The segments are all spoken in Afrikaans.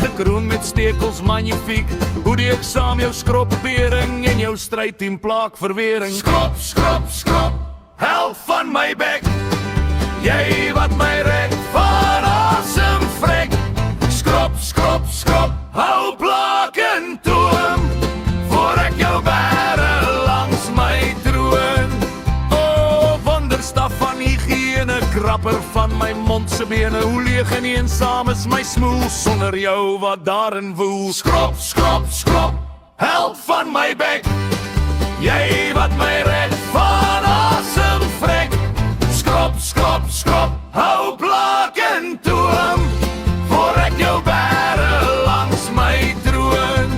gekroon met stekels magnifiek. Hoe die ek saam jou skropbering en jou strydteam plaak verwering. Skrop, skrop, skrop, held van my bek. Jy wat my red van asem vrek. Skrop, skrop, skrop, hou plaak en toom, voor ek jou bære langs my troon. O, wonderstaf van hygiëne, krapper van my mond se bene. Hoe leeg en eensaam is my smoel sonder jou wat daarin woel. Skrop, skrop, skrop, held van my bek. Jy wat my red van asem vrek. Skrop, skrop, skrop, hou plaak en toom, voor ek jou bære langs my troon.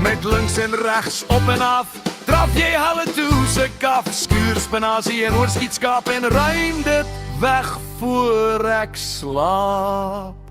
Met links en regs op en af draf jy halle toe se kaf. Skuur spinasie en oorskietskaap en ruim dit weg voor ek slaap.